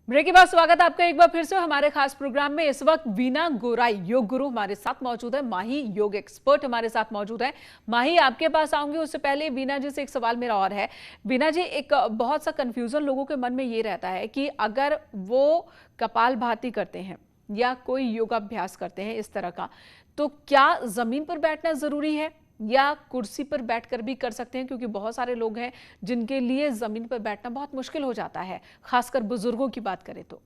Break के बाद स्वागत है आपका एक बार फिर से हमारे खास प्रोग्राम में। इस वक्त वीना गोराई योग गुरु हमारे साथ मौजूद है, माही योग एक्सपर्ट हमारे साथ मौजूद है। माही, आपके पास आऊंगी उससे पहले वीना जी से एक सवाल मेरा और है। वीना जी, एक बहुत सा कंफ्यूजन लोगों के मन में ये रहता है कि अगर वो कपालभाति करते हैं या कोई योगाभ्यास करते हैं इस तरह का, तो क्या जमीन पर बैठना जरूरी है या कुर्सी पर बैठकर भी कर सकते हैं? क्योंकि बहुत सारे लोग हैं जिनके लिए जमीन पर बैठना बहुत मुश्किल हो जाता है, खासकर बुजुर्गों की बात करें तो।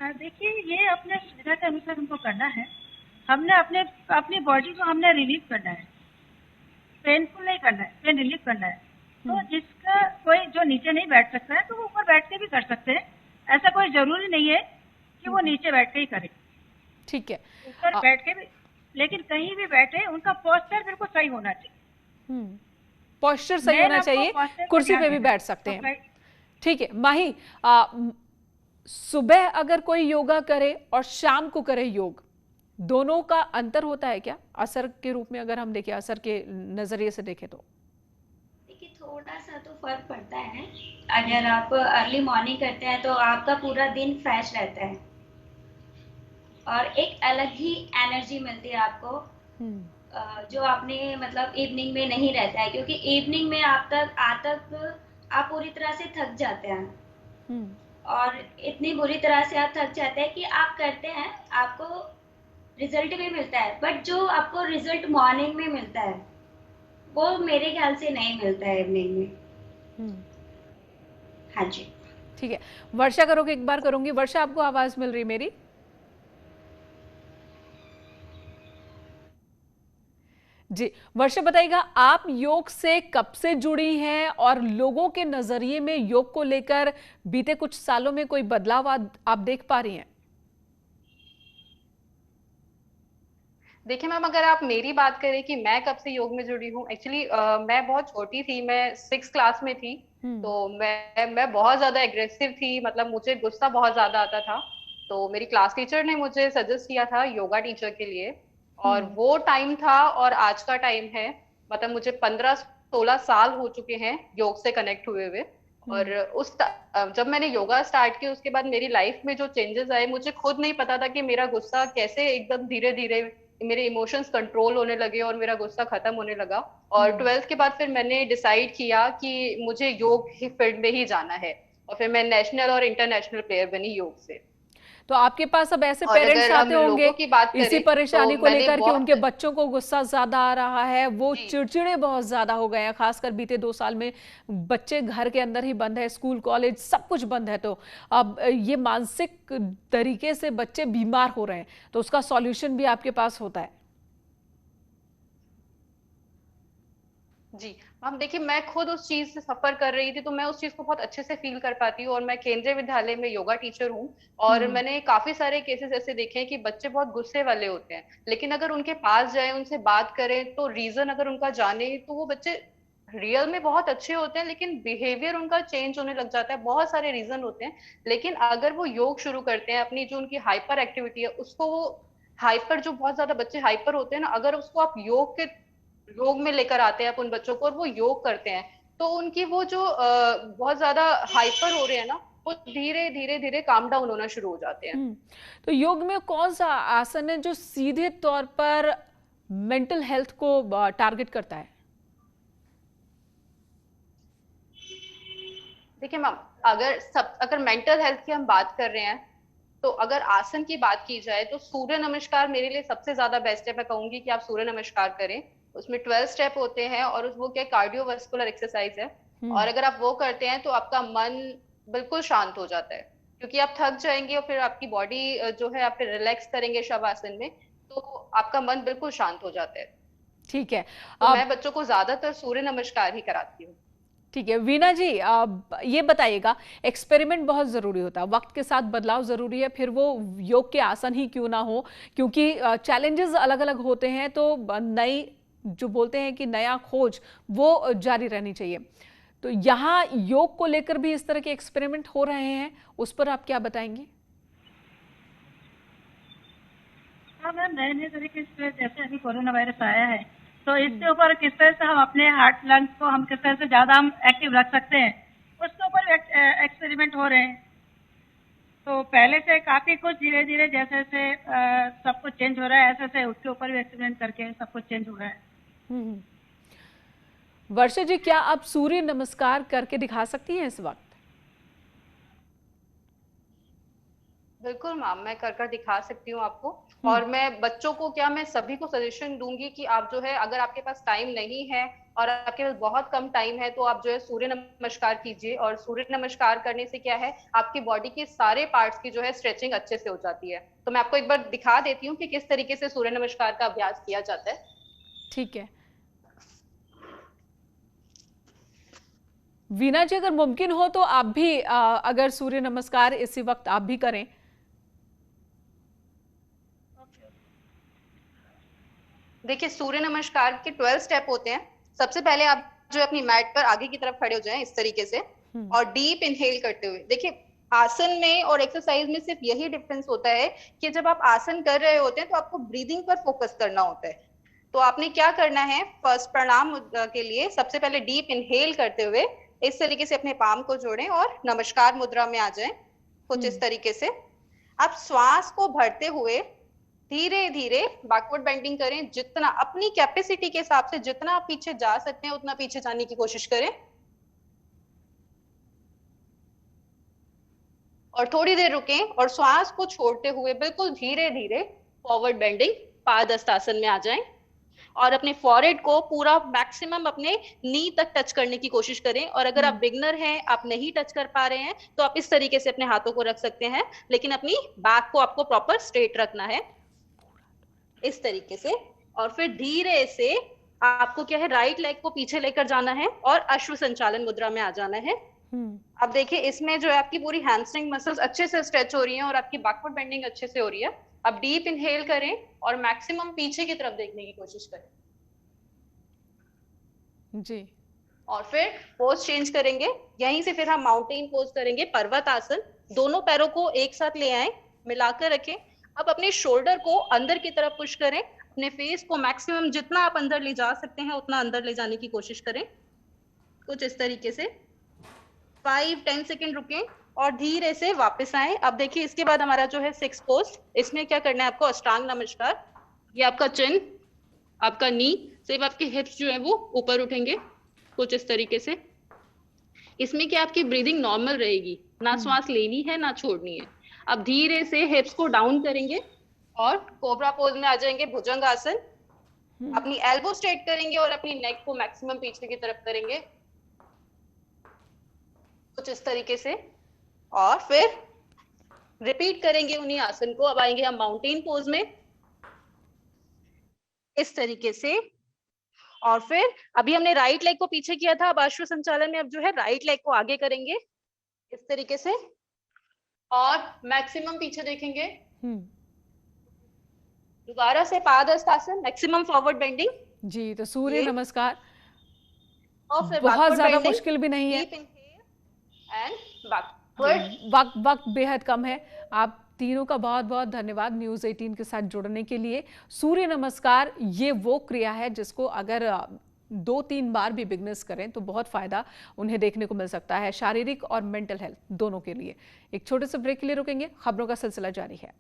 देखिए, ये अपने सुविधा के अनुसार हमको करना है। हमने अपनी बॉडी को हमने रिलीव करना है, पेनफुल नहीं करना है, पेन रिलीव करना है। तो जिसका कोई जो नीचे नहीं बैठ सकता है तो वो ऊपर बैठ के भी कर सकते हैं। ऐसा कोई जरूरी नहीं है कि वो नीचे बैठ के ही करे, ठीक है। ऊपर बैठ के भी। लेकिन कहीं भी बैठे उनका पोस्चर बिल्कुल सही होना चाहिए। पोस्चर सही मेन होना आपको चाहिए, पोस्चर पर कुर्सी ध्यान पे भी देना है। बैठ सकते हैं। ठीक है माही, सुबह अगर कोई योगा करे और शाम को करे योग, दोनों का अंतर होता है क्या असर के रूप में? अगर हम देखें असर के नजरिए से देखें तो देखिए, थोड़ा सा तो फर्क पड़ता है। अगर आप अर्ली मॉर्निंग करते हैं तो आपका पूरा दिन फ्रेश रहता है और एक अलग ही एनर्जी मिलती है आपको, जो आपने मतलब इवनिंग में नहीं रहता है। क्योंकि इवनिंग में आप पूरी तरह से थक जाते हैं और इतनी बुरी तरह से आप थक जाते हैं कि आप करते हैं, आपको रिजल्ट भी मिलता है, बट जो आपको रिजल्ट मॉर्निंग में मिलता है वो मेरे ख्याल से नहीं मिलता है इवनिंग में। हाँ जी, ठीक है। वर्षा करोगे, एक बार करूंगी। वर्षा, आपको आवाज मिल रही मेरी? जी वर्षा, बताइएगा आप योग से कब से जुड़ी हैं और लोगों के नजरिए में योग को लेकर बीते कुछ सालों में कोई बदलाव आप देख पा रही हैं? देखिए मैम, अगर आप मेरी बात करें कि मैं कब से योग में जुड़ी हूँ, एक्चुअली मैं बहुत छोटी थी, मैं 6 क्लास में थी। तो मैं बहुत ज्यादा एग्रेसिव थी, मतलब मुझे गुस्सा बहुत ज्यादा आता था। तो मेरी क्लास टीचर ने मुझे सजेस्ट किया था योगा टीचर के लिए। और वो टाइम था और आज का टाइम है, मतलब मुझे 15-16 साल हो चुके हैं योग से कनेक्ट हुए हुए। और जब मैंने योगा स्टार्ट किया उसके बाद मेरी लाइफ में जो चेंजेस आए, मुझे खुद नहीं पता था कि मेरा गुस्सा कैसे एकदम धीरे धीरे, मेरे इमोशंस कंट्रोल होने लगे और मेरा गुस्सा खत्म होने लगा। और 12th के बाद फिर मैंने डिसाइड किया कि मुझे योग ही फील्ड में ही जाना है, और फिर मैं नेशनल और इंटरनेशनल प्लेयर बनी योग से। तो आपके पास अब ऐसे और पेरेंट्स अगर हम आते होंगे लोगों की बात इसी करें तो परेशानी को मैंने लेकर कि बहुत। उनके बच्चों को गुस्सा ज्यादा आ रहा है, वो जी। चिड़चिड़े बहुत ज्यादा हो गए हैं, खासकर बीते 2 साल में बच्चे घर के अंदर ही बंद है, स्कूल कॉलेज सब कुछ बंद है। तो अब ये मानसिक तरीके से बच्चे बीमार हो रहे हैं, तो उसका सॉल्यूशन भी आपके पास होता है? जी मैम, देखिए मैं खुद उस चीज से सफर कर रही थी, तो मैं उस चीज को बहुत अच्छे से फील कर पाती हूँ। और मैं केंद्रीय विद्यालय में योगा टीचर हूँ। और मैंने काफी सारे केसेस ऐसे देखे हैं कि बच्चे बहुत गुस्से वाले होते हैं, लेकिन अगर उनके पास जाए, उनसे बात करें, तो रीजन अगर उनका जाने, तो वो बच्चे रियल में बहुत अच्छे होते हैं, लेकिन बिहेवियर उनका चेंज होने लग जाता है। बहुत सारे रीजन होते हैं, लेकिन अगर वो योग शुरू करते हैं, अपनी जो उनकी हाइपर एक्टिविटी है उसको वो हाइपर, जो बहुत ज्यादा बच्चे हाइपर होते हैं ना, अगर उसको आप योग में लेकर आते हैं आप उन बच्चों को और वो योग करते हैं, तो उनकी वो जो बहुत ज्यादा हाइपर हो रहे हैं ना, वो धीरे धीरे धीरे काम डाउन होना शुरू हो जाते हैं। तो योग में कौन सा आसन है जो सीधे तौर पर मेंटल हेल्थ को टारगेट करता है? देखिए मैम, अगर मेंटल हेल्थ की हम बात कर रहे हैं, तो अगर आसन की बात की जाए तो सूर्य नमस्कार मेरे लिए सबसे ज्यादा बेस्ट है। मैं कहूंगी कि आप सूर्य नमस्कार करें। उसमें 12 स्टेप होते हैं और वो क्या कार्डियोवास्कुलर एक्सरसाइज है। और अगर आप वो करते हैं तो आपका मन बिल्कुल शांत हो जाता है, क्योंकि आप थक जाएंगे और फिर आपकी बॉडी जो है आप फिर रिलैक्स करेंगे शवासन में, तो आपका मन बिल्कुल शांत हो जाता है। ठीक है। तो अब मैं बच्चों को ज्यादातर सूर्य नमस्कार ही कराती हूँ। ठीक है वीना जी, ये बताइएगा, एक्सपेरिमेंट बहुत जरूरी होता है, वक्त के साथ बदलाव जरूरी है, फिर वो योग के आसन ही क्यों ना हो, क्योंकि चैलेंजेस अलग अलग होते हैं। तो नई, जो बोलते हैं कि नया खोज, वो जारी रहनी चाहिए। तो यहाँ योग को लेकर भी इस तरह के एक्सपेरिमेंट हो रहे हैं, उस पर आप क्या बताएंगे? हाँ मैम, नए नए तरीके से जैसे अभी कोरोना वायरस आया है, तो इसके ऊपर किस तरह से हम अपने हार्ट लंग्स को हम किस तरह से ज्यादा हम एक्टिव रख सकते हैं, उसके एक्सपेरिमेंट हो रहे हैं, तो पहले से काफी कुछ धीरे धीरे जैसे जैसे सब कुछ चेंज हो रहा है, ऐसे ऐसे उसके ऊपर भी एक्सपेरिमेंट करके सब कुछ चेंज हो रहा है। वर्षा जी, क्या आप सूर्य नमस्कार करके दिखा सकती हैं इस वक्त? बिल्कुल मैम, मैं कर कर दिखा सकती हूँ आपको। और मैं बच्चों को क्या, मैं सभी को सजेशन दूंगी कि आप जो है, अगर आपके पास टाइम नहीं है और आपके पास बहुत कम टाइम है, तो आप जो है सूर्य नमस्कार कीजिए। और सूर्य नमस्कार करने से क्या है, आपकी बॉडी के सारे पार्ट्स की जो है स्ट्रेचिंग अच्छे से हो जाती है। तो मैं आपको एक बार दिखा देती हूँ कि किस तरीके से सूर्य नमस्कार का अभ्यास किया जाता है। ठीक है वीना जी, अगर मुमकिन हो तो आप भी अगर सूर्य नमस्कार इसी वक्त आप भी करें। देखिए, सूर्य नमस्कार के 12 स्टेप होते हैं। सबसे पहले आप जो अपनी मैट पर आगे की तरफ खड़े हो जाएं इस तरीके से, और डीप इनहेल करते हुए। देखिए, आसन में और एक्सरसाइज में सिर्फ यही डिफरेंस होता है कि जब आप आसन कर रहे होते हैं तो आपको ब्रीदिंग पर फोकस करना होता है। तो आपने क्या करना है, फर्स्ट प्रणाम मुद्रा के लिए सबसे पहले डीप इनहेल करते हुए इस तरीके से अपने पाम को जोड़ें और नमस्कार मुद्रा में आ जाएं, कुछ इस तरीके से। आप श्वास को भरते हुए धीरे धीरे बैकवर्ड बेंडिंग करें। जितना अपनी कैपेसिटी के हिसाब से जितना आप पीछे जा सकते हैं उतना पीछे जाने की कोशिश करें। और थोड़ी देर रुकें और श्वास को छोड़ते हुए बिल्कुल धीरे धीरे फॉरवर्ड बेंडिंग पादहस्तासन में आ जाएं। और अपने फॉरहेड को पूरा मैक्सिमम अपने नी तक टच करने की कोशिश करें। और अगर आप बिगनर हैं, आप नहीं टच कर पा रहे हैं, तो आप इस तरीके से अपने हाथों को रख सकते हैं, लेकिन अपनी बैक को आपको प्रॉपर स्ट्रेट रखना है इस तरीके से। और फिर धीरे से आपको क्या है, राइट लेग को पीछे लेकर जाना है और अश्व संचालन मुद्रा में आ जाना है। अब देखिए, इसमें जो है आपकी पूरी हैमस्ट्रिंग मसल्स अच्छे से स्ट्रेच हो रही हैं और आपकी बैकवर्ड बेंडिंग अच्छे से हो रही है। अब डीप इनहेल करें और मैक्सिमम पीछे की तरफ देखने की कोशिश करें जी। और फिर पोज चेंज करेंगे। यहीं से फिर हम माउंटेन पोज करेंगे, पर्वत आसन। दोनों पैरों को एक साथ ले आए, मिलाकर रखें। अब अपने शोल्डर को अंदर की तरफ पुश करें। अपने फेस को मैक्सिमम जितना आप अंदर ले जा सकते हैं उतना अंदर ले जाने की कोशिश करें, कुछ इस तरीके से। 5-10 सेकेंड रुकें और धीरे से वापस आए। अब देखिए, इसके बाद हमारा जो है 6 पोस्ट, इसमें क्या करना है आपको, अष्टांग नमस्कार। ये आपका चिन, आपका नी, सिर्फ आपके हिप्स जो है वो ऊपर उठेंगे, कुछ इस तरीके से। इसमें क्या आपकी ब्रीदिंग नॉर्मल रहेगी, ना श्वास लेनी है ना छोड़नी है। अब धीरे से हिप्स को डाउन करेंगे और कोबरा पोज में आ जाएंगे, भुजंग आसन। अपनी एल्बो स्ट्रेट करेंगे और अपनी नेक को मैक्सिमम पीछे की तरफ करेंगे, कुछ इस तरीके से। और फिर रिपीट करेंगे उन्हीं आसन को। अब आएंगे हम माउंटेन पोज में इस तरीके से। और फिर अभी हमने राइट लेग को पीछे किया था, अब अश्व संचालन में अब जो है राइट लेग को आगे करेंगे इस तरीके से और मैक्सिमम पीछे देखेंगे। दोबारा से पादहस्तासन, मैक्सिमम फॉरवर्ड बेंडिंग जी। तो सूर्य नमस्कार और फिर बहुत ज्यादा मुश्किल भी नहीं है, वक्त बेहद कम है। आप तीनों का बहुत बहुत धन्यवाद न्यूज़ 18 के साथ जुड़ने के लिए। सूर्य नमस्कार ये वो क्रिया है जिसको अगर 2-3 बार भी बिगनर्स करें तो बहुत फायदा उन्हें देखने को मिल सकता है, शारीरिक और मेंटल हेल्थ दोनों के लिए। एक छोटे से ब्रेक के लिए रुकेंगे, खबरों का सिलसिला जारी है।